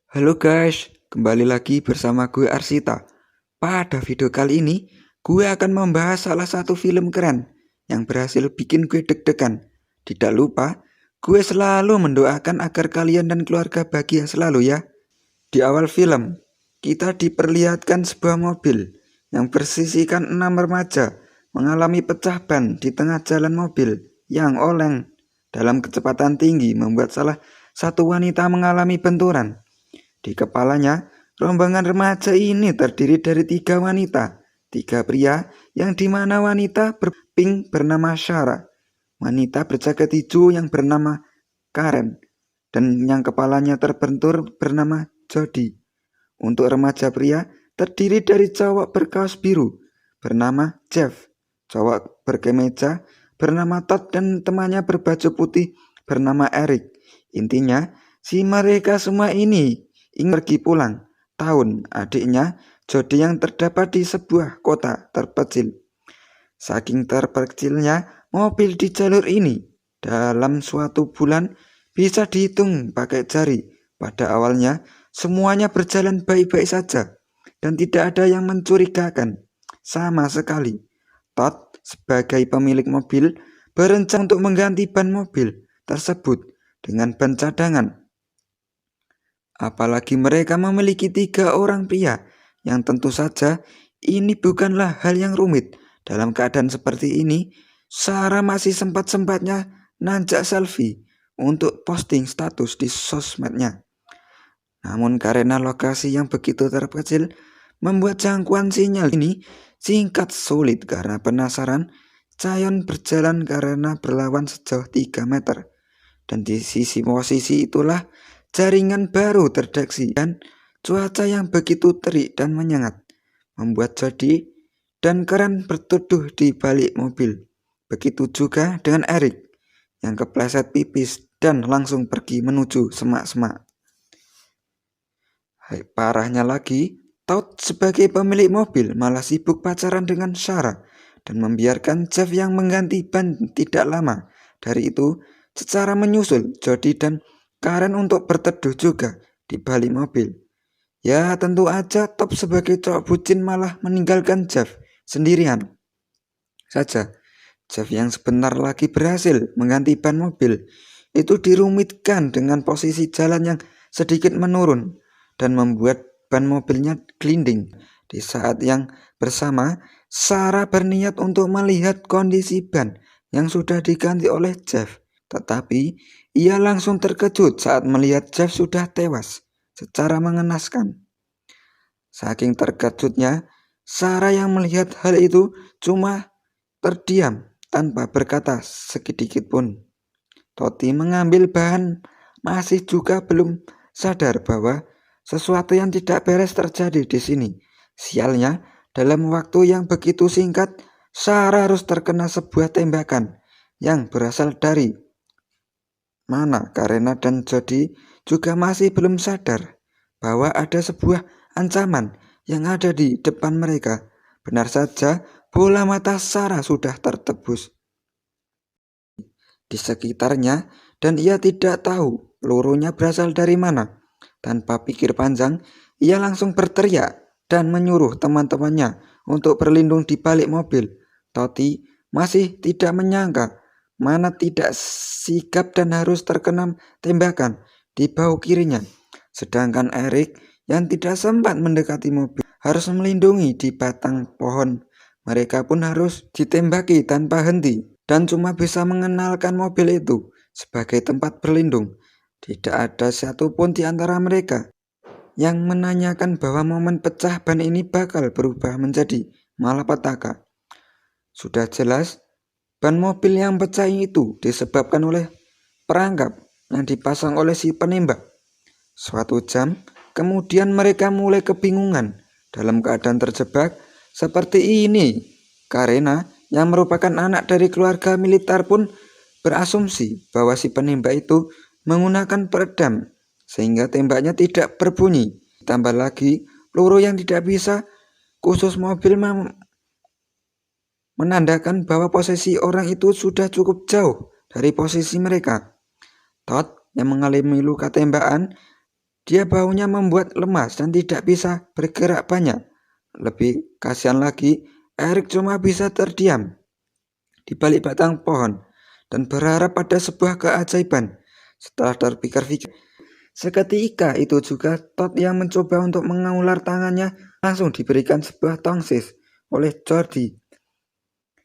Halo guys, kembali lagi bersama gue Arsita. Pada video kali ini, gue akan membahas salah satu film keren yang berhasil bikin gue deg-degan. Tidak lupa, gue selalu mendoakan agar kalian dan keluarga bahagia selalu ya. Di awal film, kita diperlihatkan sebuah mobil yang bersisikan 6 remaja mengalami pecah ban di tengah jalan. Mobil yang oleng dalam kecepatan tinggi membuat salah satu wanita mengalami benturan. Di kepalanya, rombongan remaja ini terdiri dari 3 wanita, 3 pria, yang dimana wanita berpink bernama Sarah, wanita berjaket hijau yang bernama Karen, dan yang kepalanya terbentur bernama Jody. Untuk remaja pria, terdiri dari cowok berkaos biru bernama Jeff, cowok berkemeja bernama Todd, dan temannya berbaju putih bernama Eric. Intinya, si mereka semua ini ingin pergi pulang tahun adiknya Jody yang terdapat di sebuah kota terpencil. Saking terpercilnya mobil di jalur ini, dalam suatu bulan bisa dihitung pakai jari. Pada awalnya semuanya berjalan baik-baik saja dan tidak ada yang mencurigakan sama sekali. Todd sebagai pemilik mobil berencana untuk mengganti ban mobil tersebut dengan ban cadangan. Apalagi mereka memiliki 3 orang pria yang tentu saja ini bukanlah hal yang rumit. Dalam keadaan seperti ini, Sarah masih sempat-sempatnya nanjak selfie untuk posting status di sosmednya. Namun karena lokasi yang begitu terpencil, membuat jangkauan sinyal ini singkat sulit. Karena penasaran, Chaeyoung berjalan karena berlawan sejauh 3 meter. Dan di sisi posisi itulah jaringan baru terdeteksi dan cuaca yang begitu terik dan menyengat membuat Jody dan Karen bertuduh di balik mobil. Begitu juga dengan Eric yang kepleset pipis dan langsung pergi menuju semak-semak. Parahnya lagi, Todd sebagai pemilik mobil malah sibuk pacaran dengan Sarah dan membiarkan Jeff yang mengganti ban tidak lama. Dari itu, secara menyusul Jody dan Karen untuk berteduh juga di balik mobil. Ya tentu aja Todd sebagai cowok bucin malah meninggalkan Jeff sendirian saja. Jeff yang sebentar lagi berhasil mengganti ban mobil itu dirumitkan dengan posisi jalan yang sedikit menurun dan membuat ban mobilnya glinding. Di saat yang bersama, Sarah berniat untuk melihat kondisi ban yang sudah diganti oleh Jeff. Tetapi ia langsung terkejut saat melihat Jeff sudah tewas secara mengenaskan. Saking terkejutnya, Sarah yang melihat hal itu cuma terdiam tanpa berkata sedikit pun. Toti mengambil bahan masih juga belum sadar bahwa sesuatu yang tidak beres terjadi di sini. Sialnya, dalam waktu yang begitu singkat, Sarah harus terkena sebuah tembakan yang berasal dari mana Karena dan Jody juga masih belum sadar bahwa ada sebuah ancaman yang ada di depan mereka. Benar saja, bola mata Sarah sudah tertebus di sekitarnya dan ia tidak tahu pelurunya berasal dari mana. Tanpa pikir panjang, ia langsung berteriak dan menyuruh teman-temannya untuk berlindung di balik mobil. Toti masih tidak menyangka mana tidak sigap dan harus terkena tembakan di bahu kirinya. Sedangkan Eric yang tidak sempat mendekati mobil harus melindungi di batang pohon. Mereka pun harus ditembaki tanpa henti dan cuma bisa mengenalkan mobil itu sebagai tempat berlindung. Tidak ada satupun di antara mereka yang menanyakan bahwa momen pecah ban ini bakal berubah menjadi malapetaka. Sudah jelas, ban mobil yang pecah itu disebabkan oleh perangkap yang dipasang oleh si penembak. Suatu jam kemudian mereka mulai kebingungan dalam keadaan terjebak seperti ini. Karena yang merupakan anak dari keluarga militer pun berasumsi bahwa si penembak itu menggunakan peredam sehingga tembaknya tidak berbunyi. Tambah lagi peluru yang tidak bisa khusus mobil menandakan bahwa posisi orang itu sudah cukup jauh dari posisi mereka. Todd yang mengalami luka tembakan Dia baunya membuat lemas dan tidak bisa bergerak banyak. Lebih kasihan lagi, Erik cuma bisa terdiam di balik batang pohon dan berharap pada sebuah keajaiban. Setelah terpikir-pikir, seketika itu juga Todd yang mencoba untuk mengular tangannya langsung diberikan sebuah tongsis oleh Jordi.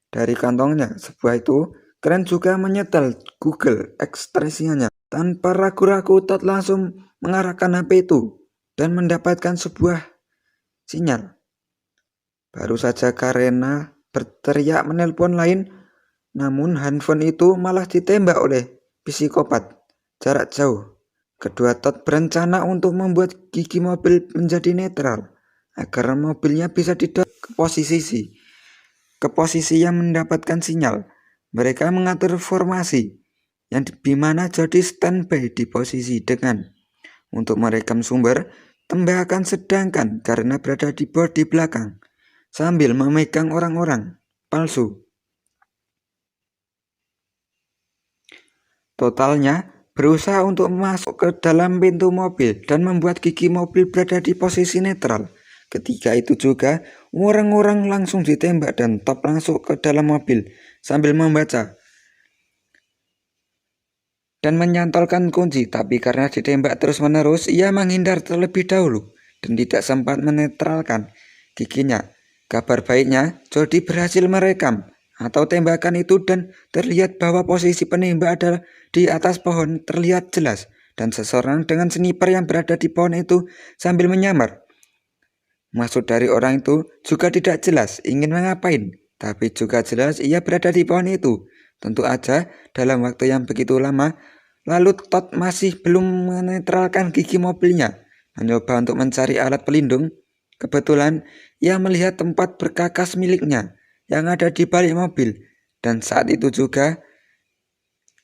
Dari kantongnya, sebuah itu keren juga menyetel Google ekspresinya. Tanpa ragu-ragu, Todd langsung mengarahkan HP itu dan mendapatkan sebuah sinyal. Baru saja Karena berteriak menelpon lain, namun handphone itu malah ditembak oleh psikopat jarak jauh. Kedua Todd berencana untuk membuat gigi mobil menjadi netral agar mobilnya bisa didorong ke posisi yang mendapatkan sinyal. Mereka mengatur formasi yang dimana jadi standby di posisi dengan untuk merekam sumber tembakan, sedangkan karena berada di bodi belakang sambil memegang orang-orang palsu. Totalnya berusaha untuk masuk ke dalam pintu mobil dan membuat gigi mobil berada di posisi netral. Ketika itu juga orang-orang langsung ditembak dan Todd langsung ke dalam mobil sambil membaca dan menyantolkan kunci, tapi karena ditembak terus-menerus, ia menghindar terlebih dahulu dan tidak sempat menetralkan giginya. Kabar baiknya, Jordi berhasil merekam atau tembakan itu dan terlihat bahwa posisi penembak adalah di atas pohon terlihat jelas dan seseorang dengan sniper yang berada di pohon itu sambil menyamar. Maksud dari orang itu juga tidak jelas ingin mengapain, tapi juga jelas ia berada di pohon itu. Tentu aja dalam waktu yang begitu lama, lalu Todd masih belum menetralkan gigi mobilnya, mencoba untuk mencari alat pelindung. Kebetulan ia melihat tempat berkakas miliknya yang ada di balik mobil, dan saat itu juga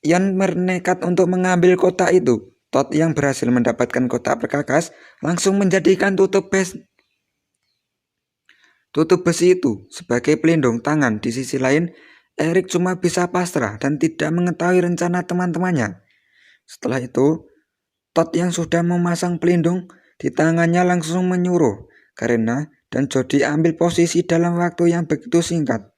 Ian bernekat untuk mengambil kotak itu. Todd yang berhasil mendapatkan kotak berkakas langsung menjadikan tutup besi itu sebagai pelindung tangan. Di sisi lain, Erik cuma bisa pasrah dan tidak mengetahui rencana teman-temannya. Setelah itu, Todd yang sudah memasang pelindung di tangannya langsung menyuruh Karena dan Jody ambil posisi dalam waktu yang begitu singkat.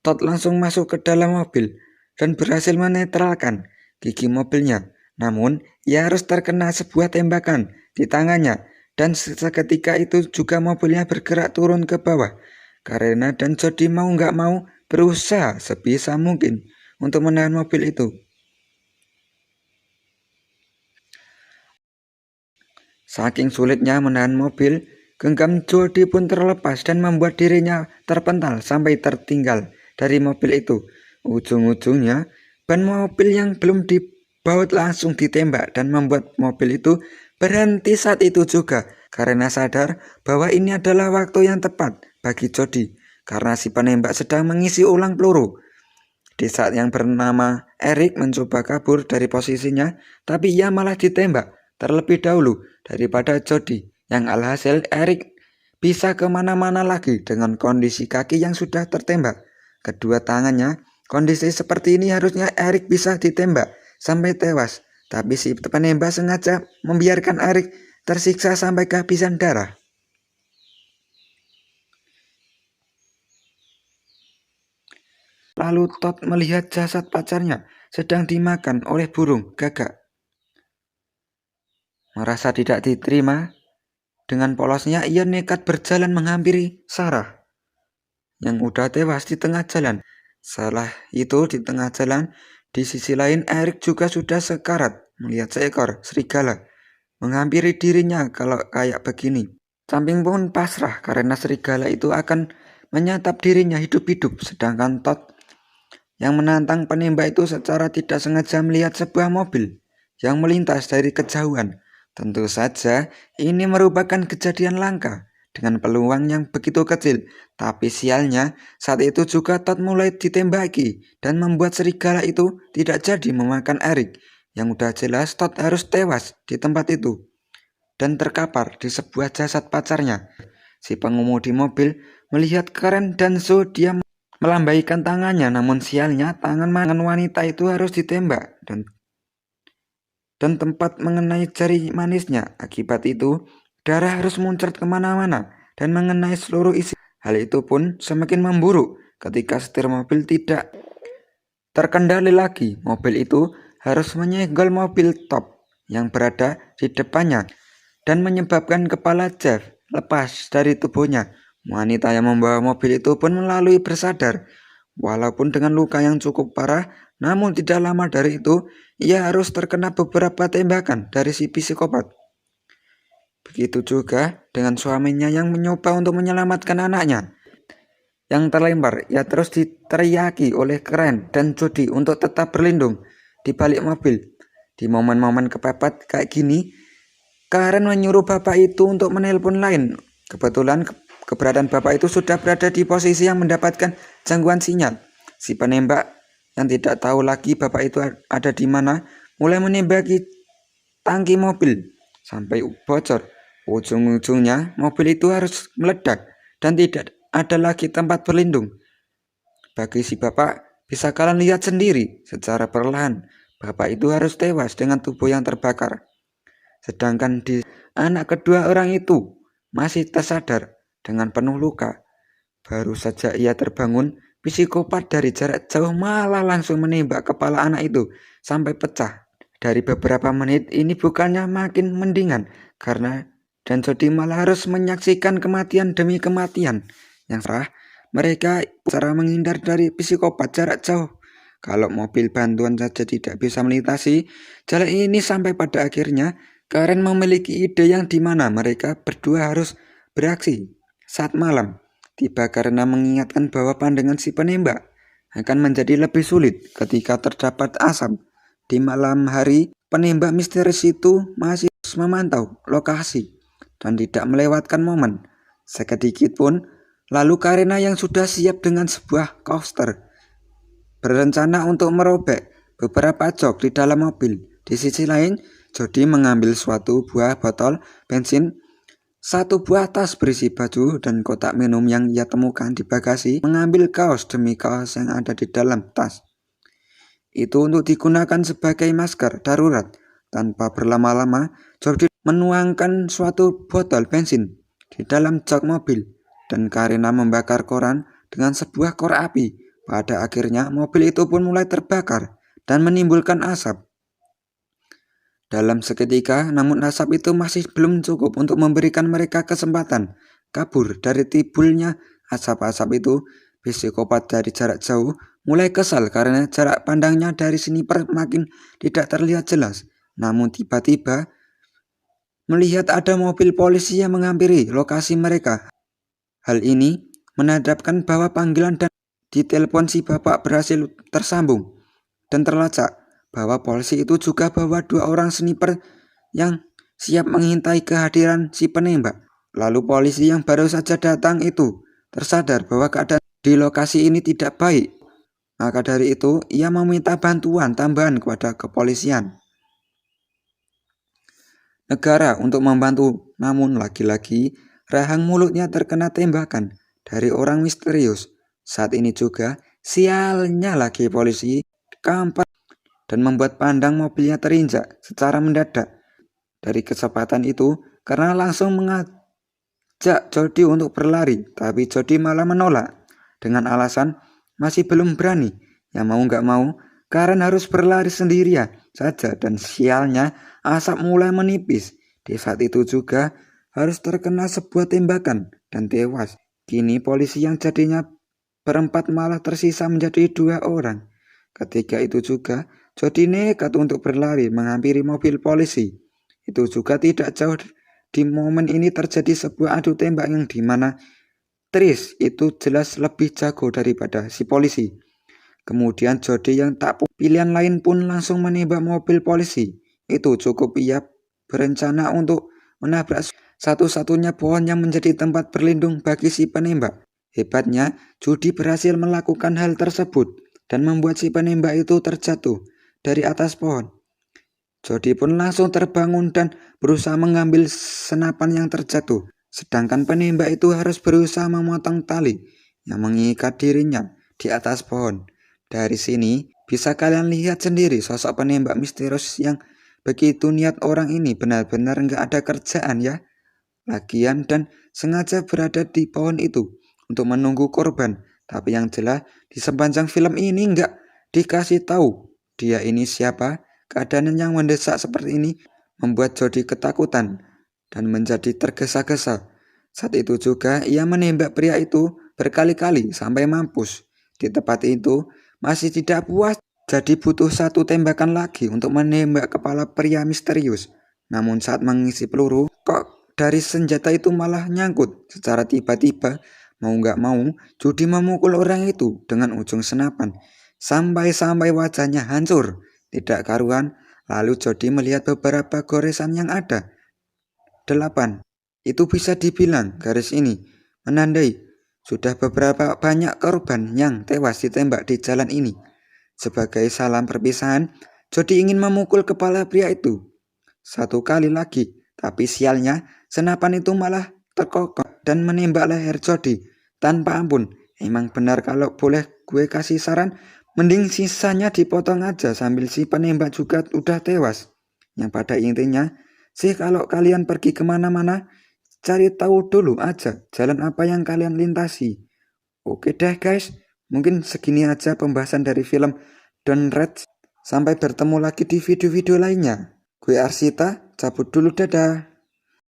Todd langsung masuk ke dalam mobil dan berhasil menetralkan gigi mobilnya. Namun, ia harus terkena sebuah tembakan di tangannya. Dan seketika itu juga mobilnya bergerak turun ke bawah. Karena dan Jody mau nggak mau berusaha sebisa mungkin untuk menahan mobil itu. Saking sulitnya menahan mobil, genggam Jody pun terlepas dan membuat dirinya terpental sampai tertinggal dari mobil itu. Ujung-ujungnya, ban mobil yang belum dibaut langsung ditembak dan membuat mobil itu berhenti saat itu juga karena sadar bahwa ini adalah waktu yang tepat bagi Jody karena si penembak sedang mengisi ulang peluru. Di saat yang bernama Erik mencoba kabur dari posisinya, tapi ia malah ditembak terlebih dahulu daripada Jody. Yang alhasil Erik bisa kemana-mana lagi dengan kondisi kaki yang sudah tertembak. Kedua tangannya, kondisi seperti ini harusnya Erik bisa ditembak sampai tewas. Tapi si penembak sengaja membiarkan Erik tersiksa sampai kehabisan darah. Lalu Todd melihat jasad pacarnya sedang dimakan oleh burung gagak. Merasa tidak diterima, dengan polosnya ia nekat berjalan menghampiri Sarah yang udah tewas di tengah jalan. Setelah itu di tengah jalan, di sisi lain Erik juga sudah sekarat melihat seekor serigala menghampiri dirinya. Kalau kayak begini, samping pun pasrah karena serigala itu akan menyantap dirinya hidup-hidup. Sedangkan Todd yang menantang penembak itu secara tidak sengaja melihat sebuah mobil yang melintas dari kejauhan. Tentu saja ini merupakan kejadian langka dengan peluang yang begitu kecil. Tapi sialnya saat itu juga Todd mulai ditembaki dan membuat serigala itu tidak jadi memakan Erik. Yang udah jelas Todd harus tewas di tempat itu dan terkapar di sebuah jasad pacarnya. Si pengemudi mobil melihat Karen dan Zoe, dia melambaikan tangannya, namun sialnya tangan wanita itu harus ditembak dan dan tempat mengenai jari manisnya. Akibat itu, darah harus muncrat kemana-mana dan mengenai seluruh isi. Hal itu pun semakin memburuk ketika setir mobil tidak terkendali lagi. Mobil itu harus menyenggol mobil top yang berada di depannya dan menyebabkan kepala Jeff lepas dari tubuhnya. Wanita yang membawa mobil itu pun melalui bersadar. Walaupun dengan luka yang cukup parah, namun tidak lama dari itu, ia harus terkena beberapa tembakan dari si psikopat. Begitu juga dengan suaminya yang mencoba untuk menyelamatkan anaknya yang terlempar. Ia terus diteriaki oleh Karen dan Jody untuk tetap berlindung di balik mobil. Di momen-momen kepepet kayak gini, Karen menyuruh bapak itu untuk menelpon lain. Kebetulan keberadaan bapak itu sudah berada di posisi yang mendapatkan gangguan sinyal. Si penembak yang tidak tahu lagi bapak itu ada di mana, mulai menembaki tangki mobil sampai bocor. Ujung-ujungnya mobil itu harus meledak dan tidak ada lagi tempat berlindung. Bagi si bapak, bisa kalian lihat sendiri secara perlahan, bapak itu harus tewas dengan tubuh yang terbakar. Sedangkan di anak kedua orang itu masih tersadar dengan penuh luka. Baru saja ia terbangun, psikopat dari jarak jauh malah langsung menembak kepala anak itu sampai pecah. Dari beberapa menit ini bukannya makin mendingan karena dan Jody malah harus menyaksikan kematian demi kematian. Yang salah, mereka cara menghindar dari psikopat jarak jauh. Kalau mobil bantuan saja tidak bisa melintasi jalan ini sampai pada akhirnya Karen memiliki ide yang dimana mereka berdua harus beraksi saat malam tiba karena mengingatkan bahwa pandangan si penembak akan menjadi lebih sulit ketika terdapat asap. Di malam hari, penembak misterius itu masih memantau lokasi dan tidak melewatkan momen sedikit pun. Lalu Karina yang sudah siap dengan sebuah coaster berencana untuk merobek beberapa jok di dalam mobil. Di sisi lain, Jody mengambil suatu buah botol bensin, satu buah tas berisi baju dan kotak minum yang ia temukan di bagasi, mengambil kaos demi kaos yang ada di dalam tas. Itu untuk digunakan sebagai masker darurat. Tanpa berlama-lama, Jody menuangkan suatu botol bensin di dalam jok mobil dan Karina membakar koran dengan sebuah korek api. Pada akhirnya mobil itu pun mulai terbakar dan menimbulkan asap. Dalam seketika, namun asap itu masih belum cukup untuk memberikan mereka kesempatan kabur dari timbulnya asap-asap itu. Psikopat dari jarak jauh mulai kesal karena jarak pandangnya dari sniper makin tidak terlihat jelas. Namun tiba-tiba melihat ada mobil polisi yang menghampiri lokasi mereka. Hal ini menandakan bahwa panggilan dan di telepon si bapak berhasil tersambung dan terlacak bahwa polisi itu juga bawa dua orang sniper yang siap mengintai kehadiran si penembak. Lalu polisi yang baru saja datang itu tersadar bahwa keadaan di lokasi ini tidak baik. Maka dari itu ia meminta bantuan tambahan kepada kepolisian negara untuk membantu. Namun lagi-lagi rahang mulutnya terkena tembakan dari orang misterius. Saat ini juga sialnya lagi polisi keempat dan membuat pandang mobilnya terinjak secara mendadak. Dari kecepatan itu karena langsung mengajak Jody untuk berlari, tapi Jody malah menolak dengan alasan masih belum berani. Yang mau gak mau, Karen harus berlari sendirian saja dan sialnya asap mulai menipis. Di saat itu juga harus terkena sebuah tembakan dan tewas. Kini polisi yang jadinya berempat malah tersisa menjadi dua orang. Ketika itu juga Jody nekat untuk berlari menghampiri mobil polisi. Itu juga tidak jauh di momen ini terjadi sebuah adu tembak yang dimana Tris itu jelas lebih jago daripada si polisi. Kemudian Jody yang tak punya pilihan lain pun langsung menembak mobil polisi. Itu cukup ia berencana untuk menabrak satu-satunya pohon yang menjadi tempat berlindung bagi si penembak. Hebatnya, Jody berhasil melakukan hal tersebut dan membuat si penembak itu terjatuh dari atas pohon. Jody pun langsung terbangun dan berusaha mengambil senapan yang terjatuh. Sedangkan penembak itu harus berusaha memotong tali yang mengikat dirinya di atas pohon. Dari sini bisa kalian lihat sendiri sosok penembak misterius yang begitu niat orang ini benar-benar nggak ada kerjaan ya. Lagian dan sengaja berada di pohon itu untuk menunggu korban. Tapi yang jelas di sepanjang film ini nggak dikasih tahu dia ini siapa. Keadaan yang mendesak seperti ini membuat Jody ketakutan dan menjadi tergesa-gesa. Saat itu juga ia menembak pria itu berkali-kali sampai mampus. Di tempat itu masih tidak puas, jadi butuh satu tembakan lagi untuk menembak kepala pria misterius. Namun saat mengisi peluru, kok dari senjata itu malah nyangkut. Secara tiba-tiba, mau nggak mau, Jody memukul orang itu dengan ujung senapan. Sampai-sampai wajahnya hancur. Tidak karuan, lalu Jody melihat beberapa goresan yang ada. 8. Itu bisa dibilang garis ini menandai sudah beberapa banyak korban yang tewas ditembak di jalan ini. Sebagai salam perpisahan, Jody ingin memukul kepala pria itu satu kali lagi, tapi sialnya senapan itu malah terkokok dan menembak leher Jody tanpa ampun. Emang benar kalau boleh gue kasih saran, mending sisanya dipotong aja sambil si penembak juga udah tewas. Yang pada intinya sih kalau kalian pergi kemana-mana, cari tahu dulu aja jalan apa yang kalian lintasi. Oke deh guys, mungkin segini aja pembahasan dari film Don't Red. Sampai bertemu lagi di video-video lainnya. Gue Arsita, cabut dulu, dadah.